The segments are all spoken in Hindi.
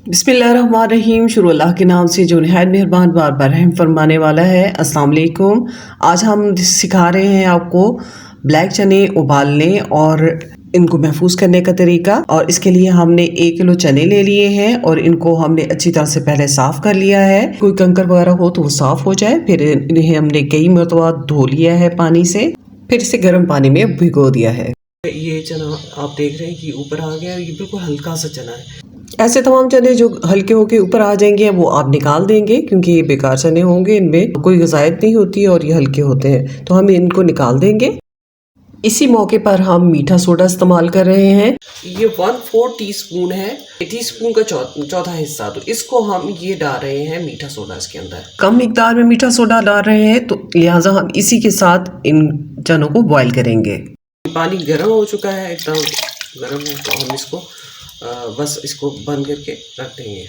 बिस्मिल्लाहिर्रहमानिर्रहीम। शुरू अल्लाह के नाम से जो निहायत मेहरबान बार बार रहम फरमाने वाला है। अस्सलाम वालेकुम। आज हम सिखा रहे हैं आपको ब्लैक चने उबालने और इनको महफूज करने का तरीका। और इसके लिए हमने 1 किलो चने ले लिए हैं और इनको हमने अच्छी तरह से पहले साफ़ कर लिया है। कोई कंकर वगैरह हो तो वो साफ़ हो जाए। फिर इन्हें हमने कई मरतबा धो लिया है पानी से, फिर इसे गर्म पानी में भिगो दिया है। ये चना आप देख रहे हैं कि ऊपर आ गया। ये बिल्कुल हल्का सा चना है। ऐसे तमाम चने जो हल्के होके ऊपर आ जाएंगे वो आप निकाल देंगे, क्योंकि ये बेकार चने होंगे, इनमें कोई ग़िज़ायत नहीं होती है और ये हल्के होते हैं, तो हम इनको निकाल देंगे। इसी मौके पर हम मीठा सोडा इस्तेमाल कर रहे हैं। ये 1/4 टीस्पून है, टीस्पून का चौथा हिस्सा। तो इसको हम ये डाल रहे हैं मीठा सोडा इसके अंदर। कम मिकदार में मीठा सोडा डाल रहे हैं, तो लिहाजा हम इसी के साथ इन चनों को बॉयल करेंगे। पानी गर्म हो चुका है, एकदम गर्म है, तो हम इसको बस इसको बंद करके रख देंगे।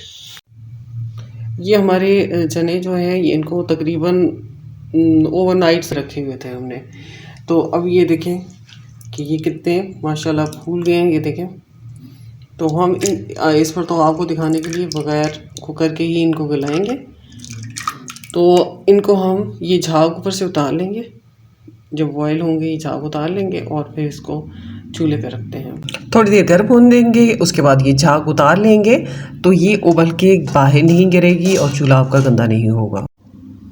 ये हमारे चने जो हैं ये इनको तकरीबन ओवरनाइट रखे हुए थे हमने। तो अब ये देखें कि ये कितने माशाल्लाह फूल गए हैं, ये देखें। तो हम इस पर तो आपको दिखाने के लिए बगैर कुकर के ही इनको गलाएंगे। तो इनको हम ये झाग ऊपर से उतार लेंगे, जब बॉयल होंगे ये झाग उतार लेंगे और फिर इसको चूल्हे पे रखते हैं। थोड़ी देर गर्म होने देंगे, उसके बाद ये झाग उतार लेंगे तो ये उबल के बाहर नहीं गिरेगी और चूल्हा आपका गंदा नहीं होगा।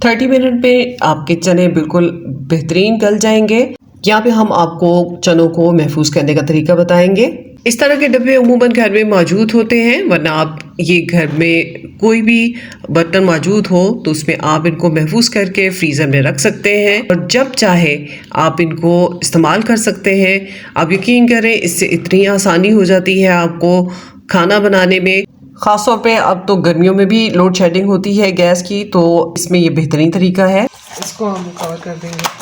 30 मिनट में आपके चने बिल्कुल बेहतरीन गल जाएंगे। यहाँ पे हम आपको चनों को महफूज करने का तरीका बताएंगे। इस तरह के डब्बे अमूमन घर में मौजूद होते हैं, वरना आप ये घर में कोई भी बर्तन मौजूद हो तो उसमें आप इनको महफूज करके फ्रीज़र में रख सकते हैं और जब चाहे आप इनको इस्तेमाल कर सकते हैं। आप यकीन करें, इससे इतनी आसानी हो जाती है आपको खाना बनाने में। ख़ास तौर पे अब तो गर्मियों में भी लोड शेडिंग होती है गैस की, तो इसमें ये बेहतरीन तरीका है। इसको हम कवर कर देंगे।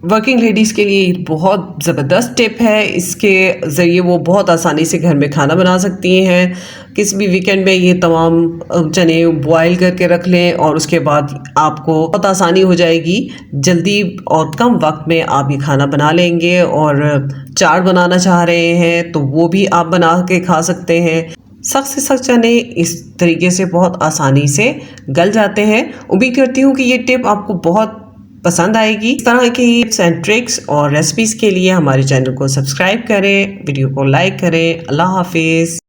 वर्किंग लेडीज़ के लिए बहुत ज़बरदस्त टिप है। इसके ज़रिए वो बहुत आसानी से घर में खाना बना सकती हैं। किसी भी वीकेंड में ये तमाम चने बॉयल करके रख लें और उसके बाद आपको बहुत आसानी हो जाएगी। जल्दी और कम वक्त में आप ये खाना बना लेंगे। और चाट बनाना चाह रहे हैं तो वो भी आप बना के खा सकते हैं। सख्त से सख्त चने इस तरीके से बहुत आसानी से गल जाते हैं। उम्मीद करती हूँ कि ये टिप आपको बहुत पसंद आएगी। इस तरह की टिप्स एंड ट्रिक्स और रेसिपीज़ के लिए हमारे चैनल को सब्सक्राइब करें, वीडियो को लाइक करें। अल्लाह हाफिज़।